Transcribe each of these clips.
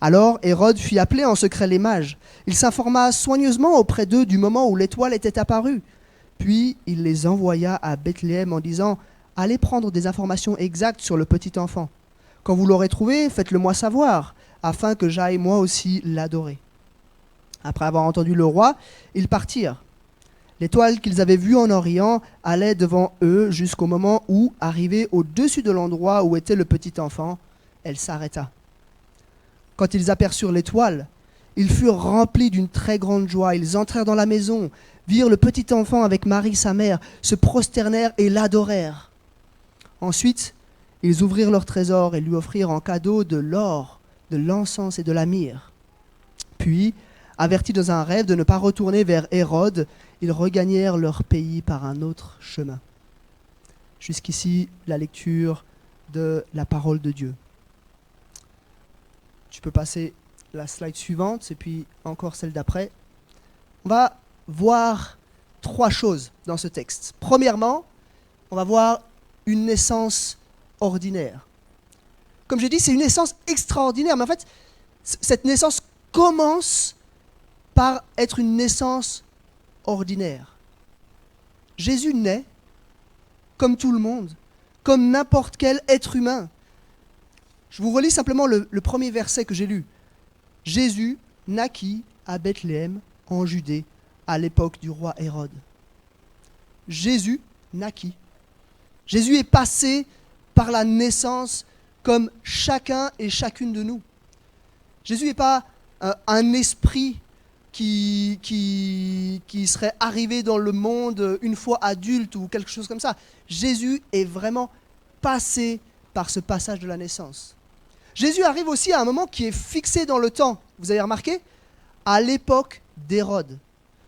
Alors Hérode fit appeler en secret les mages. Il s'informa soigneusement auprès d'eux du moment où l'étoile était apparue. Puis il les envoya à Bethléem en disant « Allez prendre des informations exactes sur le petit enfant. Quand vous l'aurez trouvé, faites-le-moi savoir, afin que j'aille moi aussi l'adorer. » Après avoir entendu le roi, ils partirent. L'étoile qu'ils avaient vue en Orient allait devant eux jusqu'au moment où, arrivée au-dessus de l'endroit où était le petit enfant, elle s'arrêta. Quand ils aperçurent l'étoile, ils furent remplis d'une très grande joie. Ils entrèrent dans la maison, virent le petit enfant avec Marie sa mère, se prosternèrent et l'adorèrent. Ensuite, ils ouvrirent leur trésor et lui offrirent en cadeau de l'or, de l'encens et de la myrrhe. Puis, avertis dans un rêve de ne pas retourner vers Hérode, ils regagnèrent leur pays par un autre chemin. Jusqu'ici, la lecture de la parole de Dieu. Tu peux passer la slide suivante et puis encore celle d'après. On va voir trois choses dans ce texte. Premièrement, on va voir une naissance ordinaire. Comme j'ai dit, c'est une naissance extraordinaire, mais en fait, cette naissance commence par être une naissance ordinaire. Jésus naît comme tout le monde, comme n'importe quel être humain. Je vous relis simplement le premier verset que j'ai lu. Jésus naquit à Bethléem, en Judée, à l'époque du roi Hérode. Jésus naquit. Jésus est passé par la naissance comme chacun et chacune de nous. Jésus n'est pas un esprit qui serait arrivé dans le monde une fois adulte ou quelque chose comme ça. Jésus est vraiment passé par ce passage de la naissance. Jésus arrive aussi à un moment qui est fixé dans le temps. Vous avez remarqué ? À l'époque d'Hérode.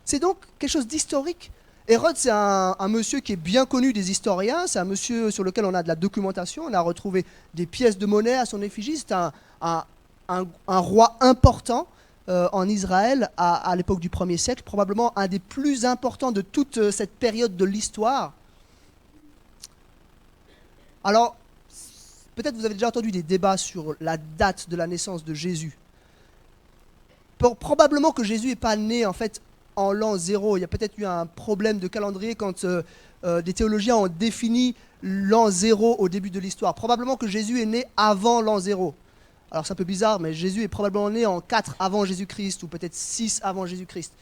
C'est donc quelque chose d'historique. Hérode, c'est un monsieur qui est bien connu des historiens. C'est un monsieur sur lequel on a de la documentation. On a retrouvé des pièces de monnaie à son effigie. C'est un roi important en Israël à l'époque du 1er siècle. Probablement un des plus importants de toute cette période de l'histoire. Alors, peut-être vous avez déjà entendu des débats sur la date de la naissance de Jésus. Probablement que Jésus n'est pas né en fait en l'an 0. Il y a peut-être eu un problème de calendrier quand des théologiens ont défini l'an 0 au début de l'histoire. Probablement que Jésus est né avant l'an 0. Alors c'est un peu bizarre, mais Jésus est probablement né en 4 avant Jésus-Christ ou peut-être 6 avant Jésus-Christ.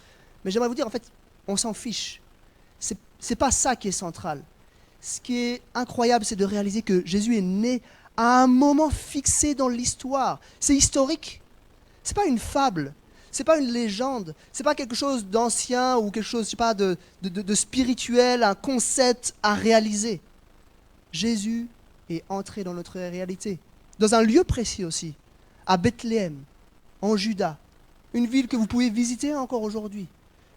Mais j'aimerais vous dire, en fait, on s'en fiche. C'est pas ça qui est central. Ce qui est incroyable, c'est de réaliser que Jésus est né à un moment fixé dans l'histoire. C'est historique. C'est pas une fable. C'est pas une légende. C'est pas quelque chose d'ancien ou quelque chose, je sais pas, de spirituel, un concept à réaliser. Jésus est entré dans notre réalité. Dans un lieu précis aussi, à Bethléem, en Juda, une ville que vous pouvez visiter encore aujourd'hui.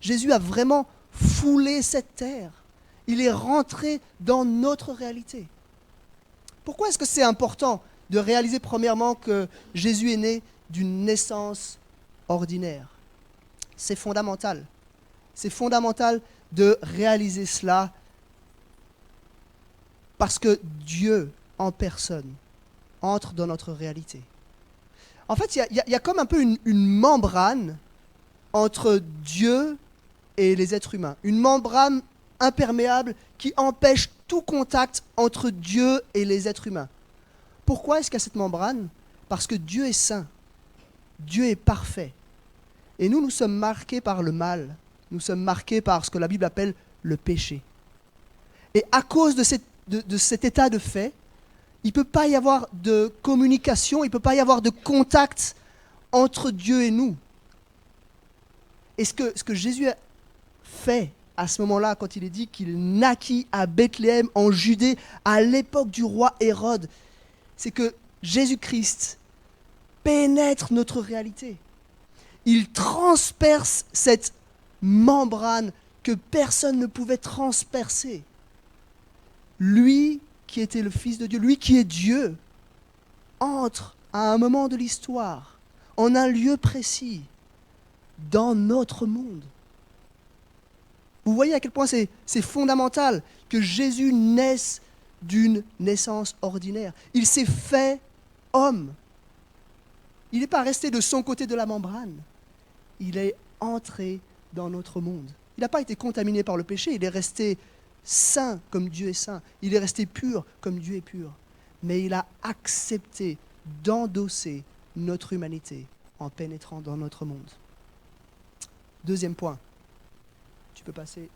Jésus a vraiment foulé cette terre. Il est rentré dans notre réalité. Pourquoi est-ce que c'est important de réaliser premièrement que Jésus est né d'une naissance ordinaire ? C'est fondamental. C'est fondamental de réaliser cela parce que Dieu en personne entre dans notre réalité. En fait, il y a comme un peu une membrane entre Dieu et les êtres humains. Une membrane imperméable qui empêche tout contact entre Dieu et les êtres humains. Pourquoi est-ce qu'il y a cette membrane ? Parce que Dieu est saint. Dieu est parfait. Et nous sommes marqués par le mal. Nous sommes marqués par ce que la Bible appelle le péché. Et à cause de cet état de fait, il ne peut pas y avoir de communication, il ne peut pas y avoir de contact entre Dieu et nous. Et ce que Jésus a fait à ce moment-là, quand il est dit qu'il naquit à Bethléem, en Judée, à l'époque du roi Hérode, c'est que Jésus-Christ pénètre notre réalité. Il transperce cette membrane que personne ne pouvait transpercer. Lui qui était le Fils de Dieu, lui qui est Dieu, entre à un moment de l'histoire, en un lieu précis, dans notre monde. Vous voyez à quel point c'est fondamental que Jésus naisse d'une naissance ordinaire. Il s'est fait homme. Il n'est pas resté de son côté de la membrane. Il est entré dans notre monde. Il n'a pas été contaminé par le péché, il est resté saint comme Dieu est saint. Il est resté pur comme Dieu est pur. Mais il a accepté d'endosser notre humanité en pénétrant dans notre monde. Deuxième point, tu peux passer,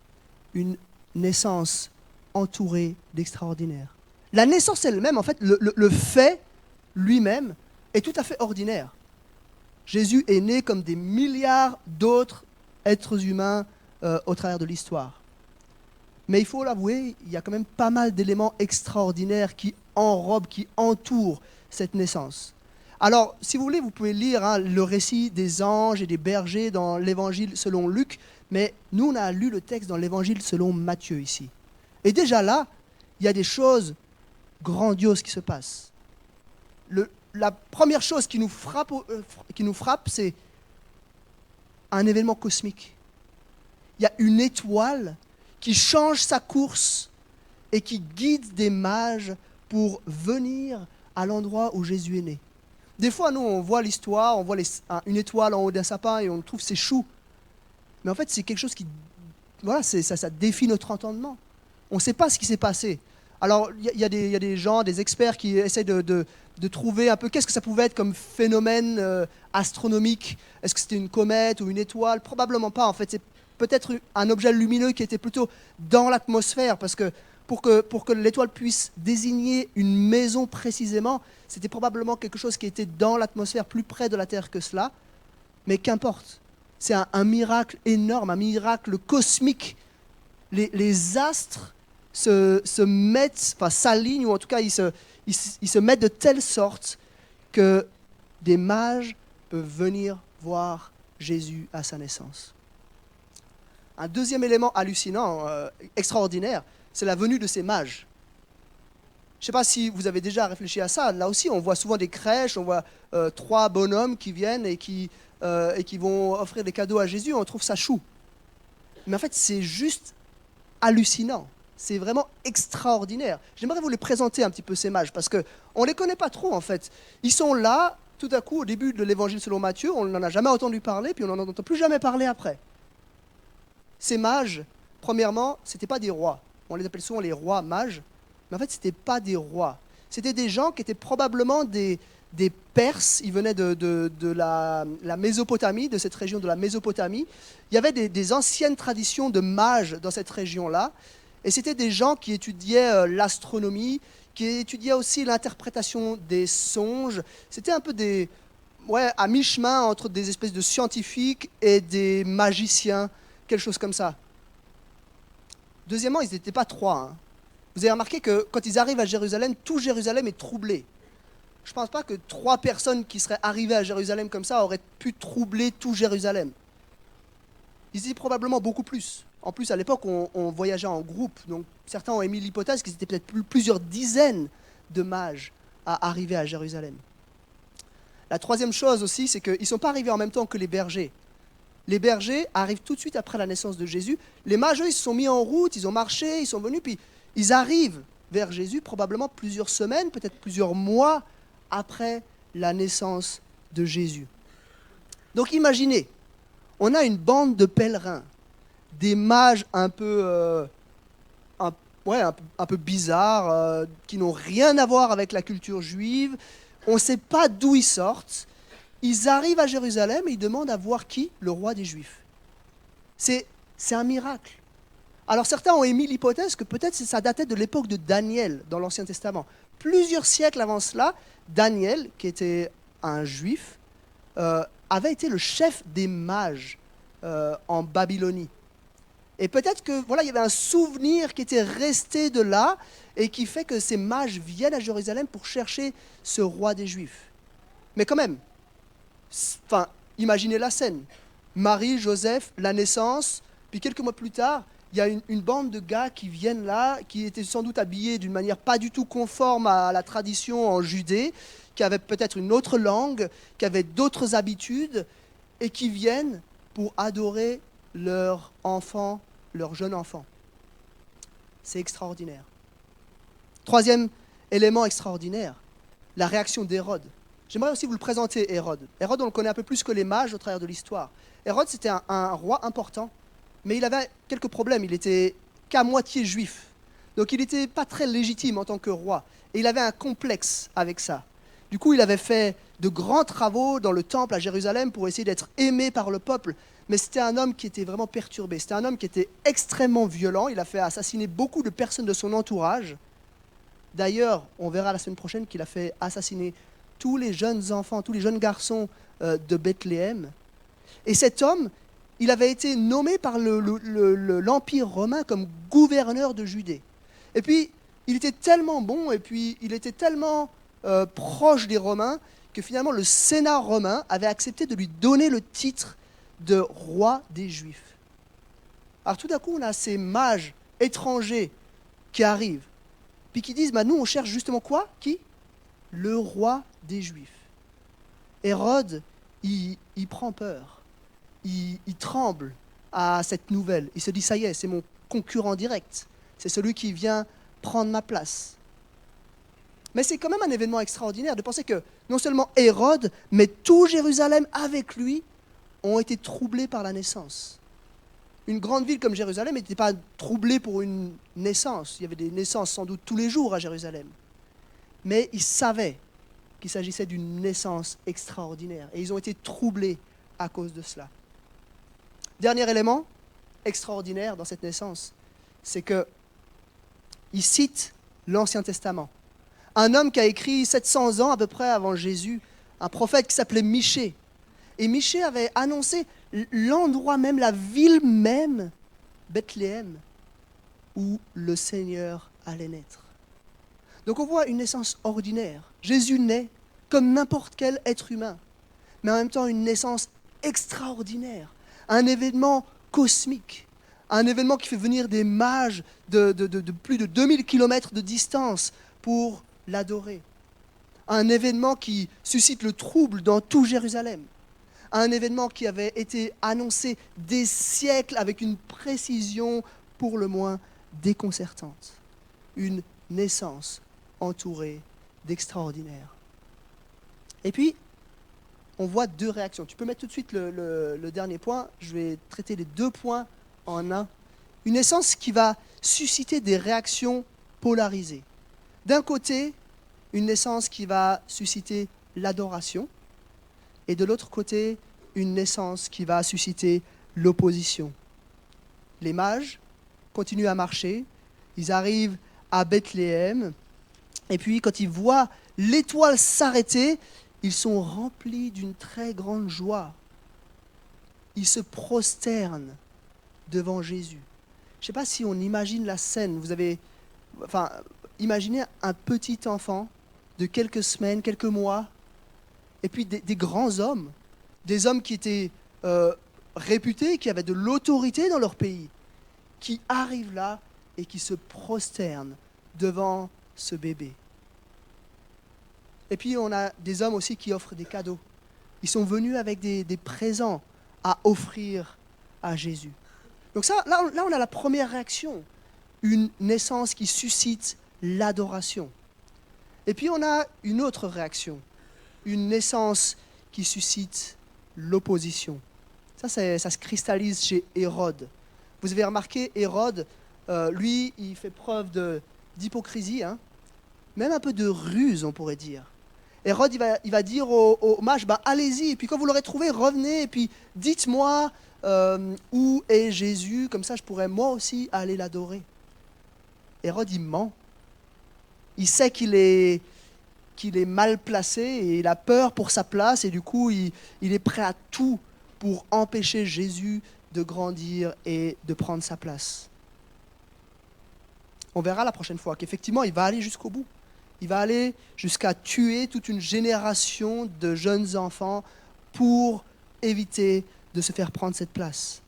une naissance entourée d'extraordinaire. La naissance elle-même, en fait, le fait lui-même est tout à fait ordinaire. Jésus est né comme des milliards d'autres êtres humains au travers de l'histoire. Mais il faut l'avouer, il y a quand même pas mal d'éléments extraordinaires qui enrobent, qui entourent cette naissance. Alors, si vous voulez, vous pouvez lire le récit des anges et des bergers dans l'évangile selon Luc, mais nous, on a lu le texte dans l'évangile selon Matthieu ici. Et déjà là, il y a des choses grandioses qui se passent. La première chose qui nous frappe, c'est un événement cosmique. Il y a une étoile qui change sa course et qui guide des mages pour venir à l'endroit où Jésus est né. Des fois, nous, on voit l'histoire, on voit une étoile en haut d'un sapin et on trouve c'est chou. Mais en fait, c'est quelque chose qui... Voilà, ça défie notre entendement. On ne sait pas ce qui s'est passé. Alors, il y a des gens, des experts qui essaient de trouver un peu qu'est-ce que ça pouvait être comme phénomène astronomique. Est-ce que c'était une comète ou une étoile? Probablement pas. En fait, c'est peut-être un objet lumineux qui était plutôt dans l'atmosphère, parce que pour que l'étoile puisse désigner une maison précisément, c'était probablement quelque chose qui était dans l'atmosphère, plus près de la Terre que cela. Mais qu'importe. C'est un miracle énorme, un miracle cosmique. Les astres se mettent, enfin s'alignent, ou en tout cas ils se mettent de telle sorte que des mages peuvent venir voir Jésus à sa naissance. Un deuxième élément hallucinant, extraordinaire, c'est la venue de ces mages. Je ne sais pas si vous avez déjà réfléchi à ça. Là aussi, on voit souvent des crèches, on voit 3 bonhommes qui viennent et qui vont offrir des cadeaux à Jésus. On trouve ça chou. Mais en fait, c'est juste hallucinant. C'est vraiment extraordinaire. J'aimerais vous les présenter un petit peu, ces mages, parce qu'on ne les connaît pas trop, en fait. Ils sont là, tout à coup, au début de l'évangile selon Matthieu, on n'en a jamais entendu parler, puis on n'en entend plus jamais parler après. Ces mages, premièrement, ce n'étaient pas des rois. On les appelle souvent les rois mages, mais en fait, ce n'étaient pas des rois. C'était des gens qui étaient probablement des Perses. Ils venaient de la Mésopotamie, de cette région de la Mésopotamie. Il y avait des anciennes traditions de mages dans cette région-là, et c'était des gens qui étudiaient l'astronomie, qui étudiaient aussi l'interprétation des songes. C'était un peu à mi-chemin entre des espèces de scientifiques et des magiciens, quelque chose comme ça. Deuxièmement, ils n'étaient pas 3. Hein. Vous avez remarqué que quand ils arrivent à Jérusalem, tout Jérusalem est troublé. Je ne pense pas que 3 personnes qui seraient arrivées à Jérusalem comme ça auraient pu troubler tout Jérusalem. Ils étaient probablement beaucoup plus. En plus, à l'époque, on voyageait en groupe. Donc, certains ont émis l'hypothèse qu'ils étaient peut-être plusieurs dizaines de mages à arriver à Jérusalem. La troisième chose aussi, c'est qu'ils ne sont pas arrivés en même temps que les bergers. Les bergers arrivent tout de suite après la naissance de Jésus. Les mages, eux, ils se sont mis en route, ils ont marché, ils sont venus, puis ils arrivent vers Jésus probablement plusieurs semaines, peut-être plusieurs mois après la naissance de Jésus. Donc imaginez, on a une bande de pèlerins, des mages un peu bizarres, qui n'ont rien à voir avec la culture juive. On ne sait pas d'où ils sortent. Ils arrivent à Jérusalem et ils demandent à voir qui? Le roi des Juifs. C'est un miracle. Alors certains ont émis l'hypothèse que peut-être ça datait de l'époque de Daniel dans l'Ancien Testament. Plusieurs siècles avant cela, Daniel, qui était un juif, avait été le chef des mages en Babylonie. Et peut-être que il y avait un souvenir qui était resté de là et qui fait que ces mages viennent à Jérusalem pour chercher ce roi des Juifs. Mais quand même, imaginez la scène. Marie, Joseph, la naissance, puis quelques mois plus tard, il y a une bande de gars qui viennent là, qui étaient sans doute habillés d'une manière pas du tout conforme à la tradition en Judée, qui avaient peut-être une autre langue, qui avaient d'autres habitudes, et qui viennent pour adorer leur enfant, leur jeune enfant. C'est extraordinaire. Troisième élément extraordinaire, la réaction d'Hérode. Je ne J'aimerais aussi vous le présenter, Hérode. Hérode, on le connaît un peu plus que les mages au travers de l'histoire. Hérode, c'était un roi important, mais il avait quelques problèmes. Il était qu'à moitié juif. Donc il n'était pas très légitime en tant que roi. Et il avait un complexe avec ça. Du coup, il avait fait de grands travaux dans le temple à Jérusalem pour essayer d'être aimé par le peuple. Mais c'était un homme qui était vraiment perturbé. C'était un homme qui était extrêmement violent. Il a fait assassiner beaucoup de personnes de son entourage. D'ailleurs, on verra la semaine prochaine qu'il a fait assassiner tous les jeunes enfants, tous les jeunes garçons de Bethléem. Et cet homme, il avait été nommé par l'Empire romain comme gouverneur de Judée. Et puis, il était tellement bon, et puis il était tellement proche des Romains, que finalement le Sénat romain avait accepté de lui donner le titre de roi des Juifs. Alors tout d'un coup, on a ces mages étrangers qui arrivent, puis qui disent, nous on cherche justement quoi? Qui? Le roi des Juifs. Hérode, il prend peur, il tremble à cette nouvelle. Il se dit, ça y est, c'est mon concurrent direct, c'est celui qui vient prendre ma place. Mais c'est quand même un événement extraordinaire de penser que non seulement Hérode, mais tout Jérusalem avec lui ont été troublés par la naissance. Une grande ville comme Jérusalem n'était pas troublée pour une naissance. Il y avait des naissances sans doute tous les jours à Jérusalem. Mais ils savaient qu'il s'agissait d'une naissance extraordinaire. Et ils ont été troublés à cause de cela. Dernier élément extraordinaire dans cette naissance, c'est qu'il cite l'Ancien Testament. Un homme qui a écrit 700 ans à peu près avant Jésus, un prophète qui s'appelait Michée. Et Michée avait annoncé l'endroit même, la ville même, Bethléem, où le Seigneur allait naître. Donc on voit une naissance ordinaire. Jésus naît comme n'importe quel être humain, mais en même temps une naissance extraordinaire, un événement cosmique, un événement qui fait venir des mages de plus de 2000 km de distance pour l'adorer. Un événement qui suscite le trouble dans tout Jérusalem. Un événement qui avait été annoncé des siècles avec une précision pour le moins déconcertante. Une naissance entourée d'extraordinaire. Et puis, on voit deux réactions. Tu peux mettre tout de suite le dernier point. Je vais traiter les deux points en un. Une naissance qui va susciter des réactions polarisées. D'un côté, une naissance qui va susciter l'adoration, et de l'autre côté, une naissance qui va susciter l'opposition. Les mages continuent à marcher, ils arrivent à Bethléem, et puis quand ils voient l'étoile s'arrêter, ils sont remplis d'une très grande joie. Ils se prosternent devant Jésus. Je ne sais pas si on imagine la scène. Imaginez un petit enfant de quelques semaines, quelques mois, et puis des grands hommes, des hommes qui étaient réputés, qui avaient de l'autorité dans leur pays, qui arrivent là et qui se prosternent devant ce bébé. Et puis on a des hommes aussi qui offrent des cadeaux. Ils sont venus avec des présents à offrir à Jésus. Donc là, on a la première réaction, une naissance qui suscite l'adoration. Et puis on a une autre réaction, une naissance qui suscite l'opposition. Ça se cristallise chez Hérode. Vous avez remarqué, Hérode, lui, il fait preuve d'hypocrisie, même un peu de ruse, on pourrait dire. Hérode, il va dire aux mages, allez-y, et puis quand vous l'aurez trouvé, revenez, et puis dites-moi où est Jésus, comme ça je pourrais moi aussi aller l'adorer. Hérode, il ment. Il sait qu'il est mal placé et il a peur pour sa place et du coup il est prêt à tout pour empêcher Jésus de grandir et de prendre sa place. On verra la prochaine fois qu'effectivement il va aller jusqu'au bout. Il va aller jusqu'à tuer toute une génération de jeunes enfants pour éviter de se faire prendre cette place.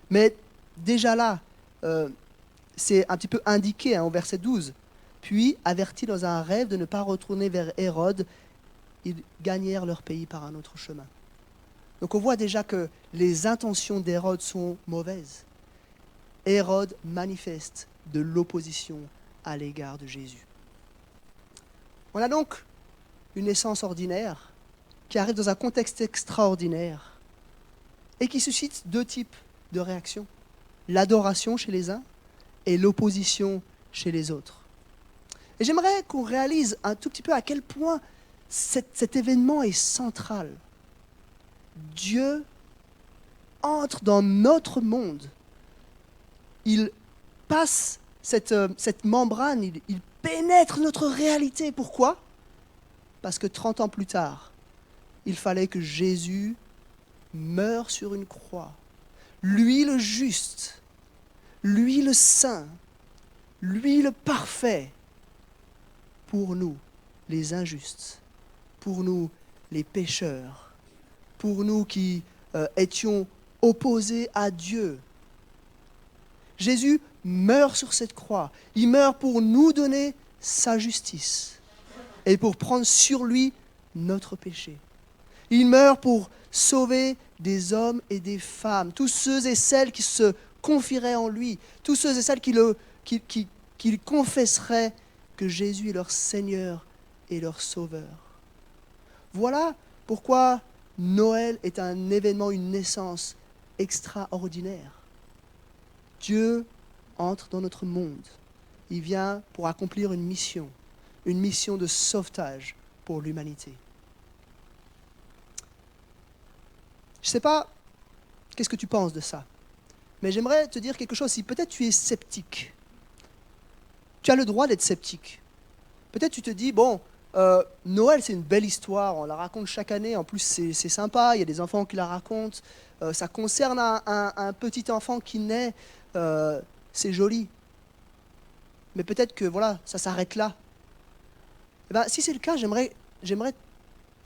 Mais déjà là, c'est un petit peu indiqué au verset 12. Puis, avertis dans un rêve de ne pas retourner vers Hérode, ils gagnèrent leur pays par un autre chemin. Donc on voit déjà que les intentions d'Hérode sont mauvaises. Hérode manifeste de l'opposition à l'égard de Jésus. On a donc une naissance ordinaire, qui arrive dans un contexte extraordinaire, et qui suscite deux types de réactions. L'adoration chez les uns et l'opposition chez les autres. Et j'aimerais qu'on réalise un tout petit peu à quel point cet événement est central. Dieu entre dans notre monde. Il passe cette membrane, il pénètre notre réalité. Pourquoi ? Parce que 30 ans plus tard, il fallait que Jésus meure sur une croix. Lui le juste, lui le saint, lui le parfait, pour nous les injustes, pour nous les pécheurs, pour nous qui étions opposés à Dieu. Jésus meurt sur cette croix. Il meurt pour nous donner sa justice et pour prendre sur lui notre péché. Il meurt pour sauver des hommes et des femmes, tous ceux et celles qui se confieraient en lui, tous ceux et celles qui confesseraient que Jésus est leur Seigneur et leur Sauveur. Voilà pourquoi Noël est un événement, une naissance extraordinaire. Dieu entre dans notre monde. Il vient pour accomplir une mission de sauvetage pour l'humanité. Je ne sais pas qu'est-ce que tu penses de ça, mais j'aimerais te dire quelque chose. Si peut-être tu es sceptique, tu as le droit d'être sceptique. Peut-être tu te dis, bon, Noël c'est une belle histoire, on la raconte chaque année, en plus c'est sympa, il y a des enfants qui la racontent, ça concerne un petit enfant qui naît, c'est joli. Mais peut-être que voilà, ça s'arrête là. Eh ben, si c'est le cas, j'aimerais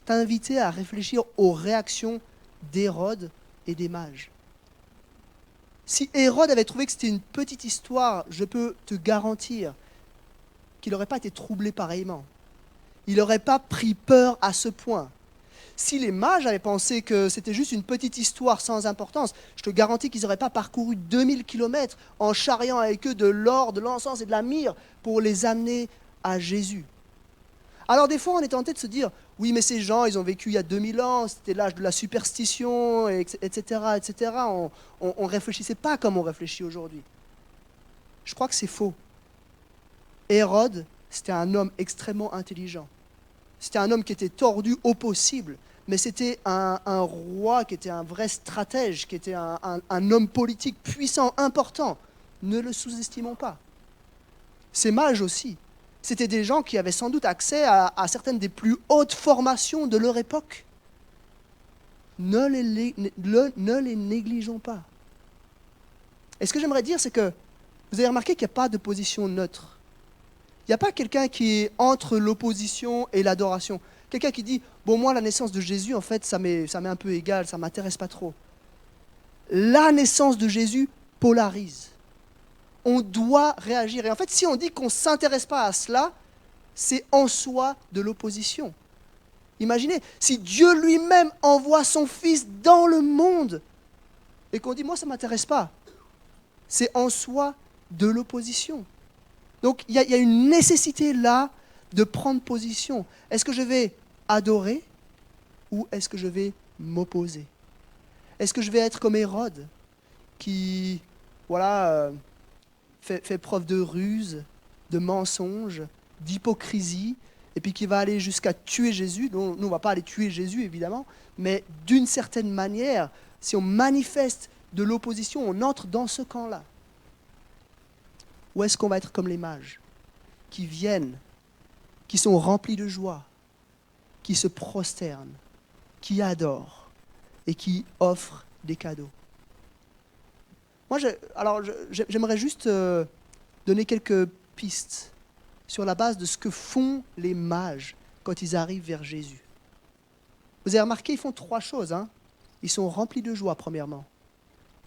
t'inviter à réfléchir aux réactions d'Hérode et des mages. Si Hérode avait trouvé que c'était une petite histoire, je peux te garantir qu'il n'aurait pas été troublé pareillement. Il n'aurait pas pris peur à ce point. Si les mages avaient pensé que c'était juste une petite histoire sans importance, je te garantis qu'ils n'auraient pas parcouru 2000 kilomètres en charriant avec eux de l'or, de l'encens et de la myrrhe pour les amener à Jésus. Alors des fois, on est tenté de se dire, oui, mais ces gens, ils ont vécu il y a 2000 ans, c'était l'âge de la superstition, etc., etc. On ne réfléchissait pas comme on réfléchit aujourd'hui. Je crois que c'est faux. Hérode, c'était un homme extrêmement intelligent. C'était un homme qui était tordu au possible, mais c'était un roi qui était un vrai stratège, qui était un homme politique puissant, important. Ne le sous-estimons pas. Ces mages aussi, c'était des gens qui avaient sans doute accès à certaines des plus hautes formations de leur époque. Ne les négligeons pas. Et ce que j'aimerais dire, c'est que vous avez remarqué qu'il n'y a pas de position neutre. Il n'y a pas quelqu'un qui est entre l'opposition et l'adoration. Quelqu'un qui dit, bon, moi, la naissance de Jésus, en fait, ça m'est un peu égal, ça ne m'intéresse pas trop. La naissance de Jésus polarise. On doit réagir. Et en fait, si on dit qu'on ne s'intéresse pas à cela, c'est en soi de l'opposition. Imaginez, si Dieu lui-même envoie son Fils dans le monde et qu'on dit, moi, ça ne m'intéresse pas, c'est en soi de l'opposition. Donc, il y a une nécessité là de prendre position. Est-ce que je vais adorer ou est-ce que je vais m'opposer ? Est-ce que je vais être comme Hérode qui, voilà, fait preuve de ruse, de mensonge, d'hypocrisie, et puis qui va aller jusqu'à tuer Jésus. Nous, on ne va pas aller tuer Jésus, évidemment, mais d'une certaine manière, si on manifeste de l'opposition, on entre dans ce camp-là. Ou est-ce qu'on va être comme les mages, qui viennent, qui sont remplis de joie, qui se prosternent, qui adorent et qui offrent des cadeaux ? Moi, j'aimerais juste donner quelques pistes sur la base de ce que font les mages quand ils arrivent vers Jésus. Vous avez remarqué, ils font 3 choses. Ils sont remplis de joie, premièrement.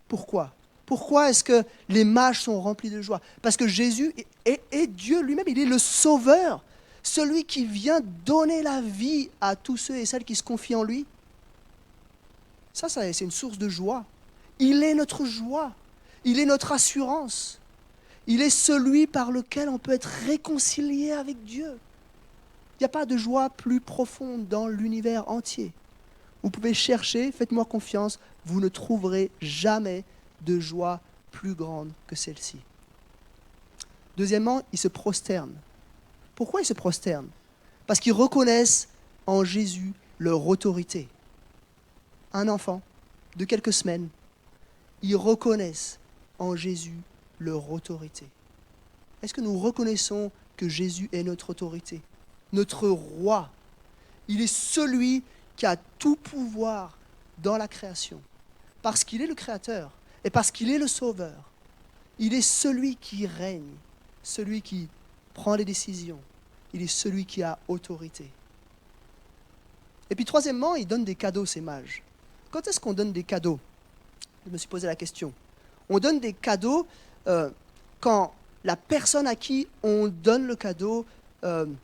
Pourquoi ? Pourquoi est-ce que les mages sont remplis de joie ? Parce que Jésus est Dieu lui-même, il est le Sauveur, celui qui vient donner la vie à tous ceux et celles qui se confient en lui. Ça c'est une source de joie. Il est notre joie, il est notre assurance, il est celui par lequel on peut être réconcilié avec Dieu. Il n'y a pas de joie plus profonde dans l'univers entier. Vous pouvez chercher, faites-moi confiance, vous ne trouverez jamais de joie plus grande que celle-ci. Deuxièmement, ils se prosternent. Pourquoi ils se prosternent? Parce qu'ils reconnaissent en Jésus leur autorité. Un enfant de quelques semaines, ils reconnaissent en Jésus leur autorité. Est-ce que nous reconnaissons que Jésus est notre autorité, notre roi? Il est celui qui a tout pouvoir dans la création, parce qu'il est le créateur et parce qu'il est le sauveur. Il est celui qui règne, celui qui prend les décisions. Il est celui qui a autorité. Et puis troisièmement, il donne des cadeaux, ces mages. Quand est-ce qu'on donne des cadeaux? Je me suis posé la question. On donne des cadeaux quand la personne à qui on donne le cadeau, elle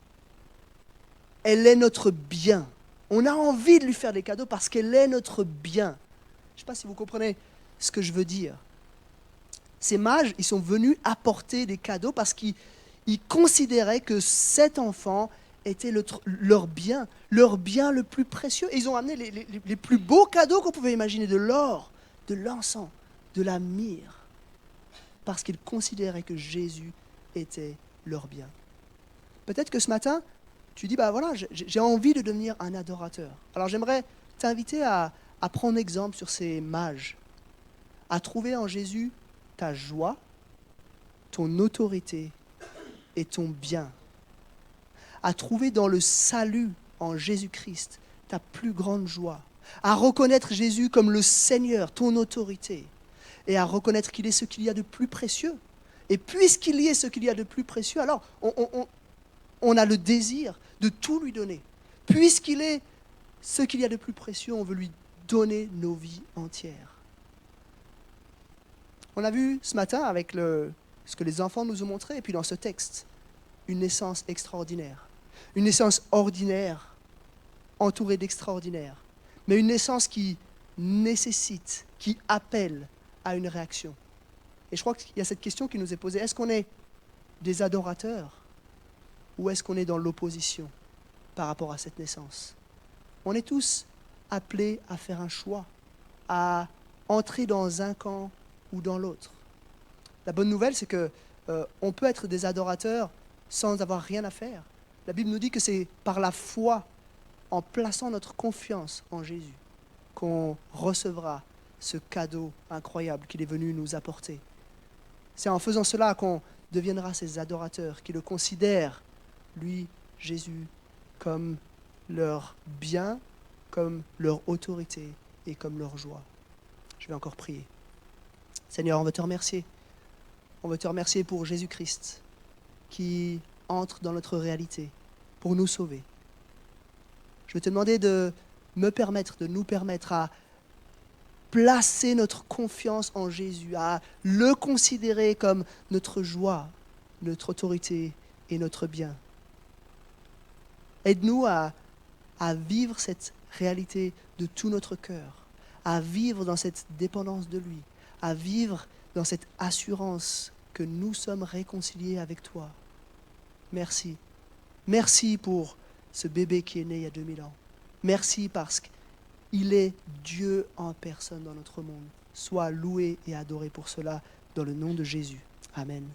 est notre bien. On a envie de lui faire des cadeaux parce qu'elle est notre bien. Je ne sais pas si vous comprenez ce que je veux dire. Ces mages, ils sont venus apporter des cadeaux parce qu'ils considéraient que cet enfant était leur bien le plus précieux. Et ils ont amené les plus beaux cadeaux qu'on pouvait imaginer, de l'or, de l'encens, de la myrrhe, parce qu'ils considéraient que Jésus était leur bien. Peut-être que ce matin, tu dis, voilà, j'ai envie de devenir un adorateur. Alors j'aimerais t'inviter à prendre exemple sur ces mages, à trouver en Jésus ta joie, ton autorité et ton bien, à trouver dans le salut en Jésus-Christ ta plus grande joie, à reconnaître Jésus comme le Seigneur, ton autorité, et à reconnaître qu'il est ce qu'il y a de plus précieux. Et puisqu'il y est ce qu'il y a de plus précieux, alors on a le désir de tout lui donner. Puisqu'il est ce qu'il y a de plus précieux, on veut lui donner nos vies entières. On a vu ce matin avec ce que les enfants nous ont montré, et puis dans ce texte, une naissance extraordinaire. Une naissance ordinaire, entourée d'extraordinaire. Mais une naissance qui nécessite, qui appelle à une réaction. Et je crois qu'il y a cette question qui nous est posée. Est-ce qu'on est des adorateurs ou est-ce qu'on est dans l'opposition par rapport à cette naissance? On est tous appelés à faire un choix, à entrer dans un camp ou dans l'autre. La bonne nouvelle, c'est qu'on peut être des adorateurs sans avoir rien à faire. La Bible nous dit que c'est par la foi, en plaçant notre confiance en Jésus, qu'on recevra ce cadeau incroyable qu'il est venu nous apporter. C'est en faisant cela qu'on deviendra ces adorateurs qui le considèrent, lui, Jésus, comme leur bien, comme leur autorité et comme leur joie. Je vais encore prier. Seigneur, on veut te remercier. On veut te remercier pour Jésus-Christ qui entre dans notre réalité pour nous sauver. Je veux te demander de nous permettre à placer notre confiance en Jésus, à le considérer comme notre joie, notre autorité et notre bien. Aide-nous à vivre cette réalité de tout notre cœur, à vivre dans cette dépendance de lui, à vivre dans cette assurance que nous sommes réconciliés avec toi. Merci. Merci pour ce bébé qui est né il y a 2000 ans. Merci parce qu'il est Dieu en personne dans notre monde. Sois loué et adoré pour cela dans le nom de Jésus. Amen.